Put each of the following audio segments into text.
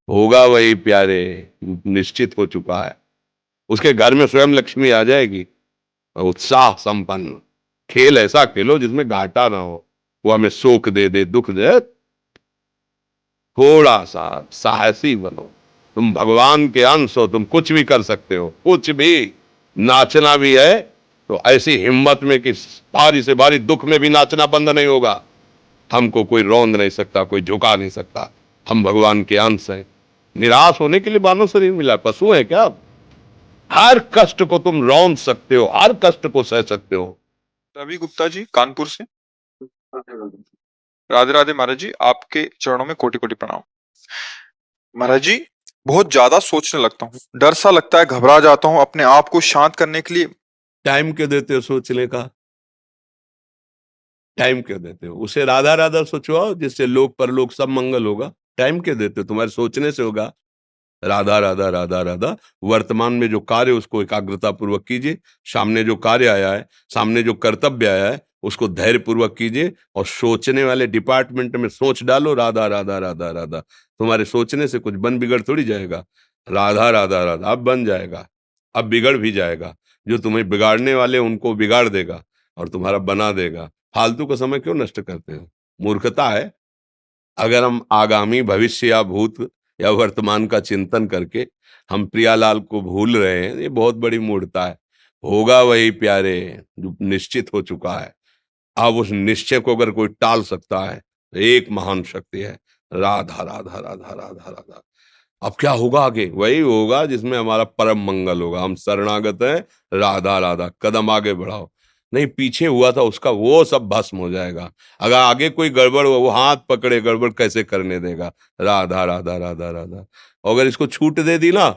होगा वही प्यारे, निश्चित हो चुका है। उसके घर में स्वयं लक्ष्मी आ जाएगी। उत्साह संपन्न खेल ऐसा खेलो जिसमें घाटा ना हो। वो हमें सुख दे दे दुख दे, थोड़ा सा साहसी बनो। तुम भगवान के अंश हो, तुम कुछ भी कर सकते हो, कुछ भी। नाचना भी है तो ऐसी हिम्मत में कि भारी से भारी दुख में भी नाचना बंद नहीं होगा। हमको कोई रौंद नहीं सकता, कोई झुका नहीं सकता। हम भगवान के अंश हैं। निराश होने के लिए मानव शरीर मिला, पशु है क्या? हर कष्ट को तुम रौंद सकते हो, हर कष्ट को सह सकते हो। रवि गुप्ता जी, कानपुर से। राधे राधे महाराज जी, आपके चरणों में कोटि कोटि प्रणाम। महाराज जी, बहुत ज्यादा सोचने लगता हूँ, डर सा लगता है, घबरा जाता हूँ। अपने आप को शांत करने के लिए टाइम क्यों देते हो सोचने का? टाइम क्यों देते हो? उसे राधा राधा सोचवाओ, जिससे लोक परलोक सब मंगल होगा। टाइम क्यों देते हो? तुम्हारे सोचने से होगा। राधा राधा राधा राधा। वर्तमान में जो कार्य उसको एकाग्रता पूर्वक कीजिए। सामने जो कार्य आया है, सामने जो कर्तव्य आया है, उसको धैर्य पूर्वक कीजिए। और सोचने वाले डिपार्टमेंट में सोच डालो राधा राधा राधा राधा। तुम्हारे सोचने से कुछ बन बिगड़ थोड़ी जाएगा। राधा राधा राधा अब बन जाएगा, अब बिगड़ भी जाएगा। जो तुम्हें बिगाड़ने वाले उनको बिगाड़ देगा और तुम्हारा बना देगा। फालतू का समय क्यों नष्ट करते हो? मूर्खता है। अगर हम आगामी भविष्य या भूत या वर्तमान का चिंतन करके हम प्रियालाल को भूल रहे हैं, ये बहुत बड़ी मूर्खता है। होगा वही प्यारे, जो निश्चित हो चुका है। अब उस निश्चय को अगर कोई टाल सकता है तो एक महान शक्ति है। राधा राधा राधा राधा राधा। अब क्या होगा आगे? वही होगा जिसमें हमारा परम मंगल होगा। हम शरणागत हैं, राधा राधा। कदम आगे बढ़ाओ। नहीं, पीछे हुआ था उसका वो सब भस्म हो जाएगा। अगर आगे कोई गड़बड़ हुआ, वो हाथ पकड़े गड़बड़ कैसे करने देगा? राधा राधा राधा राधा। और अगर इसको छूट दे दी ना,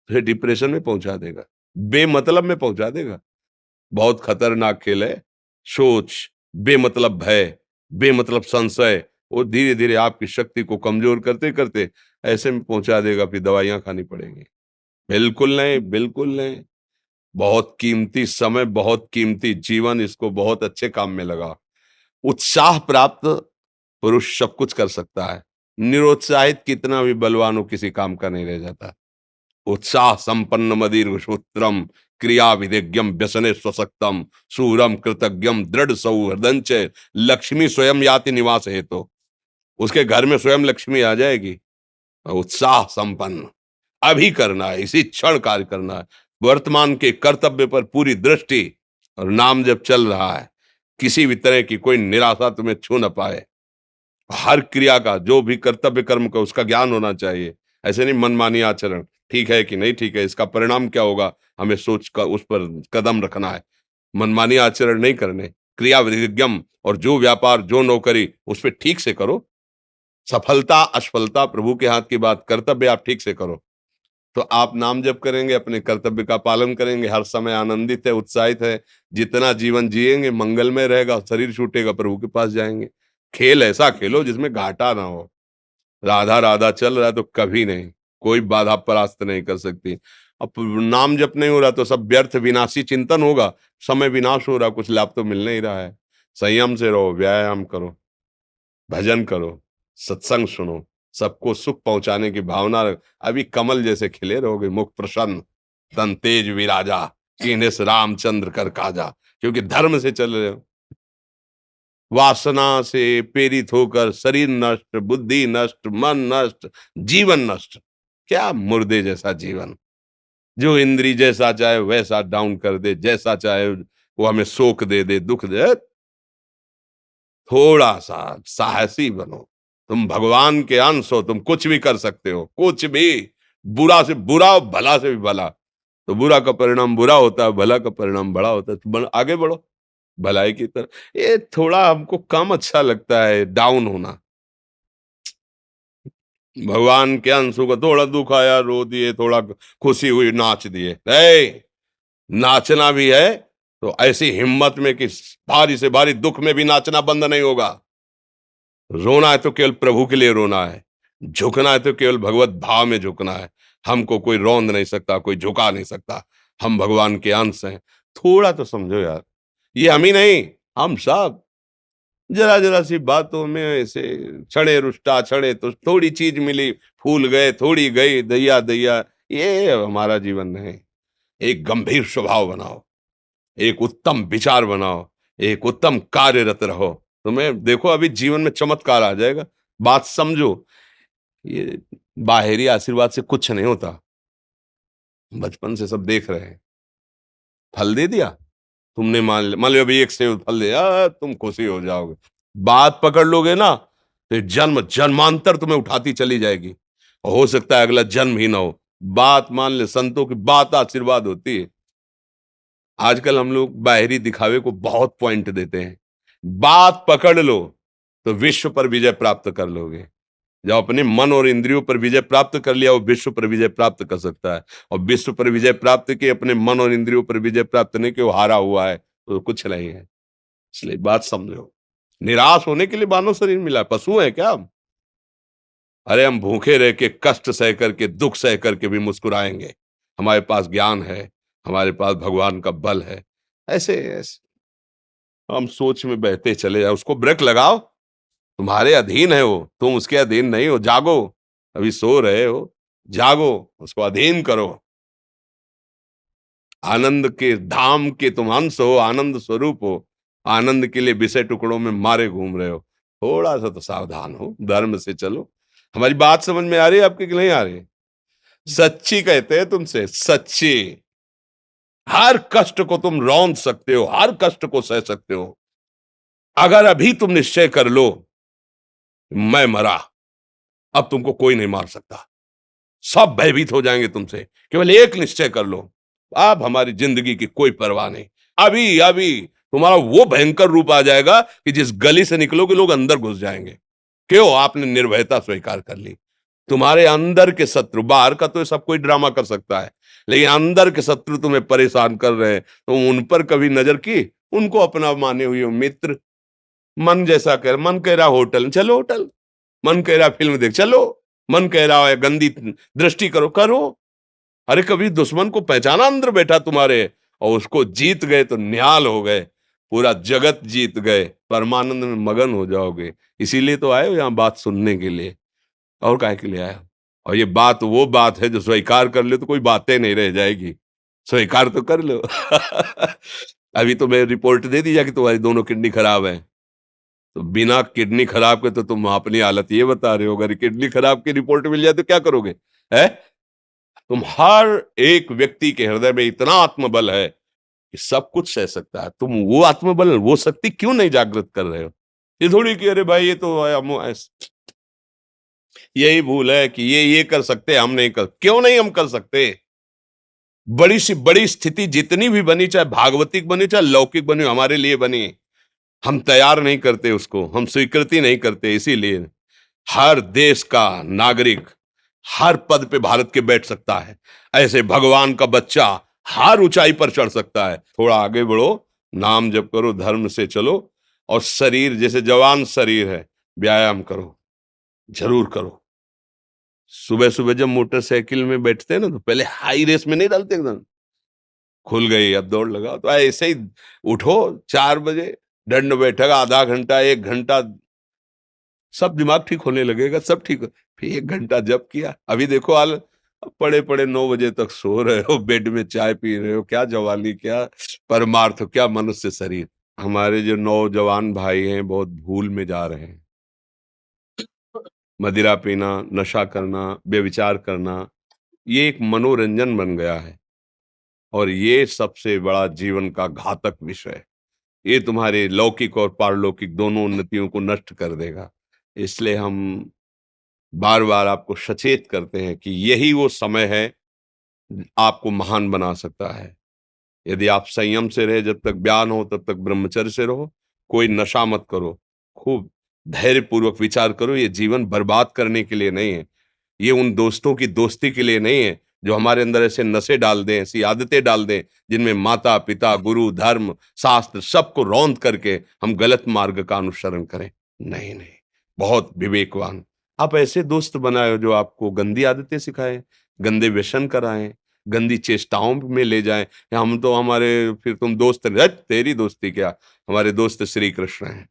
फिर डिप्रेशन में पहुंचा देगा, बेमतलब में पहुंचा देगा। बहुत खतरनाक खेल है। सोच, बेमतलब भय, बेमतलब संशय, वो धीरे धीरे आपकी शक्ति को कमजोर करते करते ऐसे में पहुंचा देगा, फिर दवाइयां खानी पड़ेंगी। बिल्कुल नहीं, बिल्कुल नहीं। बहुत कीमती समय, बहुत कीमती जीवन, इसको बहुत अच्छे काम में लगा। उत्साह प्राप्त पुरुष सब कुछ कर सकता है। निरुत्साहित कितना भी बलवान हो, किसी काम का नहीं रह जाता। उत्साह संपन्न मदीर्घ सूत्रम, क्रिया विधिज्ञम व्यसने स्वसक्तम, सूरम कृतज्ञम दृढ़ सौहृदंच, लक्ष्मी स्वयं याति निवास हेतु। उसके घर में स्वयं लक्ष्मी आ जाएगी। उत्साह संपन्न अभी करना है, इसी क्षण कार्य करना है। वर्तमान के कर्तव्य पर पूरी दृष्टि। और नाम जब चल रहा है, किसी भी तरह की कोई निराशा तुम्हें छू न पाए। हर क्रिया का, जो भी कर्तव्य कर्म का, उसका ज्ञान होना चाहिए। ऐसे नहीं मनमानी आचरण, ठीक है कि नहीं ठीक है, इसका परिणाम क्या होगा, हमें सोच कर उस पर कदम रखना है। मनमानी आचरण नहीं करने। क्रिया विधिज्ञम, और जो व्यापार जो नौकरी उस पर ठीक से करो। सफलता असफलता प्रभु के हाथ की बात, कर्तव्य आप ठीक से करो तो आप नाम जप करेंगे, अपने कर्तव्य का पालन करेंगे, हर समय आनंदित है, उत्साहित है। जितना जीवन जिएंगे मंगलमय रहेगा। शरीर छूटेगा, प्रभु के पास जाएंगे। खेल ऐसा खेलो जिसमें घाटा ना हो। राधा राधा चल रहा है तो कभी नहीं, कोई बाधा परास्त नहीं कर सकती। अब नाम जप नहीं हो रहा तो सब व्यर्थ विनाशी चिंतन होगा। समय विनाश हो रहा, कुछ लाभ तो मिल नहीं रहा है। संयम से रहो, व्यायाम करो, भजन करो, सत्संग सुनो, सबको सुख पहुंचाने की भावना रख। अभी कमल जैसे खिले रहोगे, मुख प्रसन्न, तन तेज विराजा, कीन्हे से रामचंद्र कर काजा। क्योंकि धर्म से चल रहे हो। वासना से प्रेरित होकर शरीर नष्ट, बुद्धि नष्ट, मन नष्ट, जीवन नष्ट। क्या मुर्दे जैसा जीवन, जो इंद्री जैसा चाहे वैसा डाउन कर दे, जैसा चाहे वो हमें शोक दे दे दुख दे। थोड़ा सा साहसी बनो। तुम भगवान के अंश हो, तुम कुछ भी कर सकते हो, कुछ भी। बुरा से बुरा और भला से भी भला। तो बुरा का परिणाम बुरा होता है, भला का परिणाम बड़ा होता है। तो आगे बढ़ो भलाई की तरफ। ये थोड़ा हमको कम अच्छा लगता है डाउन होना। भगवान के अंशों को थोड़ा दुख आया रो दिए, थोड़ा खुशी हुई नाच दिए। नाचना भी है तो ऐसी हिम्मत में कि भारी से भारी दुख में भी नाचना बंद नहीं होगा। रोना है तो केवल प्रभु के लिए रोना है। झुकना है तो केवल भगवत भाव में झुकना है। हमको कोई रौंद नहीं सकता, कोई झुका नहीं सकता। हम भगवान के अंश हैं। थोड़ा तो समझो यार, ये हम ही नहीं, हम सब। जरा जरा सी बातों में ऐसे क्षणे रुष्टा क्षणे तो थोड़ी चीज मिली, फूल गए, थोड़ी गई, दैया दैया। ये हमारा जीवन नहीं। एक गंभीर स्वभाव बनाओ, एक उत्तम विचार बनाओ, एक उत्तम कार्यरत रहो। तुम्हें देखो अभी जीवन में चमत्कार आ जाएगा। बात समझो, ये बाहरी आशीर्वाद से कुछ नहीं होता। बचपन से सब देख रहे हैं। फल दे दिया, तुमने मान लो अभी एक सेब फल दिया, तुम खुशी हो जाओगे। बात पकड़ लोगे ना तो जन्म जन्मांतर तुम्हें उठाती चली जाएगी, और हो सकता है अगला जन्म ही ना हो। बात मान ले, संतों की बात आशीर्वाद होती है। आजकल हम लोग बाहरी दिखावे को बहुत पॉइंट देते हैं। बात पकड़ लो तो विश्व पर विजय प्राप्त कर लोगे। जब अपने मन और इंद्रियों पर विजय प्राप्त कर लिया, वो विश्व पर विजय प्राप्त कर सकता है। और विश्व पर विजय प्राप्त किए, अपने मन और इंद्रियों पर विजय प्राप्त नहीं कि वो हारा हुआ है, तो कुछ नहीं है। इसलिए बात समझो। निराश होने के लिए मानव शरीर मिला, पशु है क्या हम? अरे हम भूखे रह के, कष्ट सह करके, दुख सह करके भी मुस्कुराएंगे। हमारे पास ज्ञान है, हमारे पास भगवान का बल है। ऐसे ऐसे हम सोच में बहते चले जाओ, उसको ब्रेक लगाओ। तुम्हारे अधीन है वो, तुम उसके अधीन नहीं हो। जागो, अभी सो रहे हो, जागो, उसको अधीन करो। आनंद के धाम के तुम अंश हो, आनंद स्वरूप हो। आनंद के लिए विषय टुकड़ों में मारे घूम रहे हो। थोड़ा सा तो सावधान हो, धर्म से चलो। हमारी बात समझ में आ रही है आपके कि नहीं आ रही? सच्ची कहते हैं तुमसे, सच्ची। हर कष्ट को तुम रौंद सकते हो, हर कष्ट को सह सकते हो, अगर अभी तुम निश्चय कर लो मैं मरा, अब तुमको कोई नहीं मार सकता। सब भयभीत हो जाएंगे तुमसे। केवल एक निश्चय कर लो, अब हमारी जिंदगी की कोई परवाह नहीं। अभी अभी तुम्हारा वो भयंकर रूप आ जाएगा कि जिस गली से निकलोगे लोग अंदर घुस जाएंगे। क्यों? आपने निर्भयता स्वीकार कर ली। तुम्हारे अंदर के शत्रु, बाहर का तो सब कोई ड्रामा कर सकता है, लेकिन अंदर के शत्रु तुम्हें परेशान कर रहे हैं, तो उन पर कभी नजर की? उनको अपना माने हुए मित्र। मन जैसा कर, मन कह रहा होटल चलो, होटल। मन कह रहा फिल्म देख चलो। मन कह रहा है गंदी दृष्टि करो, करो। अरे कभी दुश्मन को पहचाना अंदर बैठा तुम्हारे, और उसको जीत गए तो निहाल हो गए। पूरा जगत जीत गए, परमानंद में मगन हो जाओगे। इसीलिए तो आए हो यहां बात सुनने के लिए, और काहे के लिए आए हो? और ये बात वो बात है जो स्वीकार कर ले तो कोई बातें नहीं रह जाएगी। स्वीकार तो कर लो। अभी तो मैं रिपोर्ट दे दी कि तुम्हारी दोनों किडनी खराब है, तो बिना किडनी खराब के तो तुम अपनी हालत ये बता रहे हो। अगर किडनी खराब की रिपोर्ट मिल जाए तो क्या करोगे? है? तुम हर एक व्यक्ति के हृदय में इतना आत्मबल है कि सब कुछ सह सकता है। तुम वो आत्मबल, वो शक्ति क्यों नहीं जागृत कर रहे हो? ये थोड़ी कि अरे भाई ये तो यही भूल है कि ये कर सकते हैं, हम नहीं कर। क्यों नहीं हम कर सकते? बड़ी सी बड़ी स्थिति जितनी भी बनी, चाहे भागवतिक बनी चाहे लौकिक बनी, हमारे लिए बनी, हम तैयार नहीं करते उसको, हम स्वीकृति नहीं करते। इसीलिए हर देश का नागरिक हर पद पे भारत के बैठ सकता है। ऐसे भगवान का बच्चा हर ऊंचाई पर चढ़ सकता है। थोड़ा आगे बढ़ो, नाम जप करो, धर्म से चलो, और शरीर जैसे जवान शरीर है, व्यायाम करो, जरूर करो। सुबह सुबह जब मोटरसाइकिल में बैठते हैं ना, तो पहले हाई रेस में नहीं डालते एकदम, खुल गई अब दौड़ लगाओ, तो ऐसे ही उठो 4 बजे, दंड बैठक आधा घंटा 1 घंटा, सब दिमाग ठीक होने लगेगा, सब ठीक फिर 1 घंटा जब किया। अभी देखो हाल, पड़े पड़े 9 बजे तक सो रहे हो, बेड में चाय पी रहे हो। क्या जवानी, क्या परमार्थ, क्या मनुष्य शरीर। हमारे जो नौजवान भाई हैं बहुत भूल में जा रहे हैं। मदिरा पीना, नशा करना, व्यभिचार करना, ये एक मनोरंजन बन गया है, और ये सबसे बड़ा जीवन का घातक विषय है। ये तुम्हारे लौकिक और पारलौकिक दोनों उन्नतियों को नष्ट कर देगा। इसलिए हम बार बार आपको सचेत करते हैं कि यही वो समय है आपको महान बना सकता है। यदि आप संयम से रहे, जब तक ज्ञान हो तब तक ब्रह्मचर्य से रहो, कोई नशा मत करो, खूब धैर्य पूर्वक विचार करो। ये जीवन बर्बाद करने के लिए नहीं है, ये उन दोस्तों की दोस्ती के लिए नहीं है जो हमारे अंदर ऐसे नशे डाल दें, ऐसी आदतें डाल दें जिनमें माता पिता, गुरु, धर्म, शास्त्र सबको रौंद करके हम गलत मार्ग का अनुसरण करें। नहीं नहीं, बहुत विवेकवान। आप ऐसे दोस्त बनाए हो जो आपको गंदी आदतें सिखाएं, गंदे व्यसन कराएं, गंदी चेष्टाओं में ले जाएं। हम तो हमारे, फिर तुम दोस्त नहीं, तेरी दोस्ती क्या, हमारे दोस्त श्री कृष्ण हैं।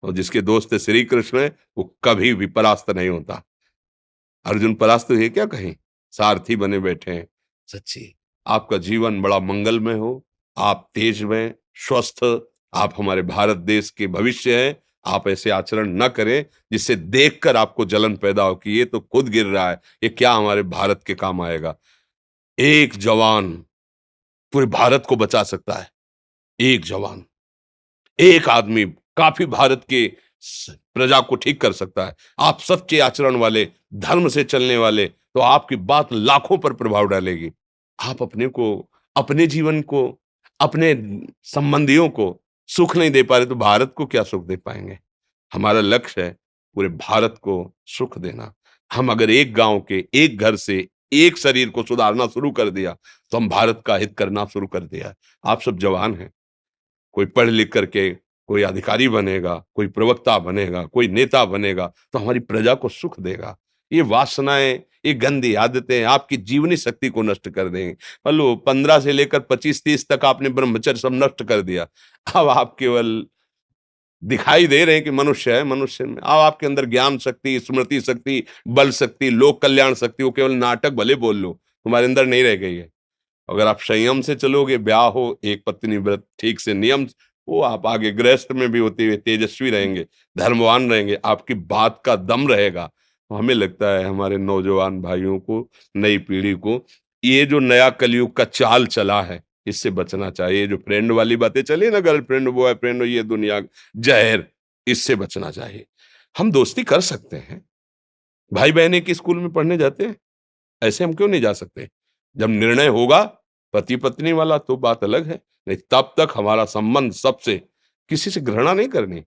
और जिसके दोस्त श्री कृष्ण है वो कभी भी परास्त नहीं होता। अर्जुन परास्त हुए क्या कहीं, सारथी बने बैठे हैं। सच्ची आपका जीवन बड़ा मंगलमय हो, आप तेज में स्वस्थ, आप हमारे भारत देश के भविष्य हैं। आप ऐसे आचरण न करें जिससे देखकर आपको जलन पैदा हो कि ये तो खुद गिर रहा है, ये क्या हमारे भारत के काम आएगा। एक जवान पूरे भारत को बचा सकता है, एक जवान, एक आदमी काफी भारत के प्रजा को ठीक कर सकता है। आप सच्चे आचरण वाले, धर्म से चलने वाले, तो आपकी बात लाखों पर प्रभाव डालेगी। आप अपने को, अपने जीवन को, अपने संबंधियों को सुख नहीं दे पा रहे तो भारत को क्या सुख दे पाएंगे। हमारा लक्ष्य है पूरे भारत को सुख देना। हम अगर एक गांव के, एक घर से, एक शरीर को सुधारना शुरू कर दिया तो हम भारत का हित करना शुरू कर दिया। आप सब जवान हैं, कोई पढ़ लिख करके कोई अधिकारी बनेगा, कोई प्रवक्ता बनेगा, कोई नेता बनेगा तो हमारी प्रजा को सुख देगा। ये वासनाएं, ये गंदी आदतें आपकी जीवनी शक्ति को नष्ट कर देंगे। मान लो 15 से लेकर 25-30 तक आपने ब्रह्मचर्य सब नष्ट कर दिया। अब आप केवल दिखाई दे रहे हैं कि मनुष्य है, मनुष्य में अब आपके अंदर ज्ञान शक्ति, स्मृति शक्ति, बल शक्ति, लोक कल्याण शक्ति, वो केवल नाटक भले बोल लो, तुम्हारे अंदर नहीं रह गई है। अगर आप संयम से चलोगे, ब्याह हो, एक पत्नी व्रत ठीक से नियम, वो आप आगे गृहस्थ में भी होते हुए तेजस्वी रहेंगे, धर्मवान रहेंगे, आपकी बात का दम रहेगा। तो हमें लगता है हमारे नौजवान भाइयों को, नई पीढ़ी को, ये जो नया कलयुग का चाल चला है, इससे बचना चाहिए। जो फ्रेंड वाली बातें चली ना, गर्लफ्रेंड, बॉयफ्रेंड, ये दुनिया जहर, इससे बचना चाहिए। हम दोस्ती कर सकते हैं, भाई बहन एक ही स्कूल में पढ़ने जाते हैं, ऐसे हम क्यों नहीं जा सकते? जब निर्णय होगा पति पत्नी वाला तो बात अलग है, नहीं तब तक हमारा संबंध सबसे, किसी से घृणा नहीं करनी।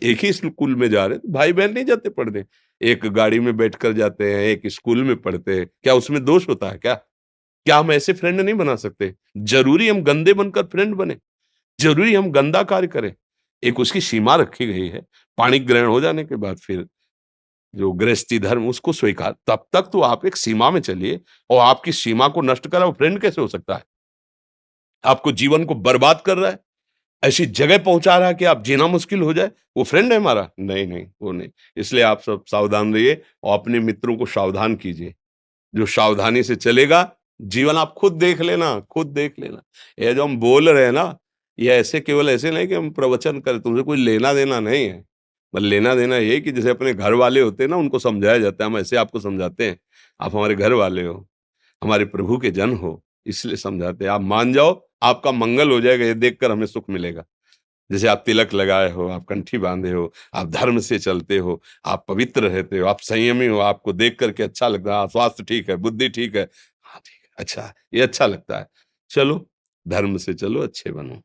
एक ही स्कूल में जा रहे हैं, भाई बहन नहीं जाते पढ़ने, एक गाड़ी में बैठकर जाते हैं, एक स्कूल में पढ़ते हैं, क्या उसमें दोष होता है क्या? क्या हम ऐसे फ्रेंड नहीं बना सकते? जरूरी हम गंदे बनकर फ्रेंड बने? जरूरी हम गंदा कार्य करें? एक उसकी सीमा रखी गई है, पाणी ग्रहण हो जाने के बाद फिर जो गृहस्थी धर्म उसको स्वीकार, तब तक तो आप एक सीमा में चलिए। और आपकी सीमा को नष्ट करा वो फ्रेंड कैसे हो सकता है? आपको जीवन को बर्बाद कर रहा है, ऐसी जगह पहुंचा रहा है कि आप जीना मुश्किल हो जाए, वो फ्रेंड है हमारा? नहीं नहीं, वो नहीं। इसलिए आप सब सावधान रहिए और अपने मित्रों को सावधान कीजिए। जो सावधानी से चलेगा, जीवन आप खुद देख लेना, खुद देख लेना। ये जो हम बोल रहे हैं ना, ये ऐसे केवल ऐसे नहीं कि हम प्रवचन करें, तुमसे कोई लेना देना नहीं है। बस लेना देना ये कि जैसे अपने घर वाले होते हैं ना, उनको समझाया जाता है, हम ऐसे आपको समझाते हैं। आप हमारे घर वाले हो, हमारे प्रभु के जन हो, इसलिए समझाते हैं। आप मान जाओ, आपका मंगल हो जाएगा, ये देखकर हमें सुख मिलेगा। जैसे आप तिलक लगाए हो, आप कंठी बांधे हो, आप धर्म से चलते हो, आप पवित्र रहते हो, आप संयमी हो, आपको देख करके अच्छा लगता है, हाँ, स्वास्थ्य ठीक है, बुद्धि ठीक है, हाँ ठीक है, अच्छा, ये अच्छा लगता है। चलो, धर्म से चलो, अच्छे बनो।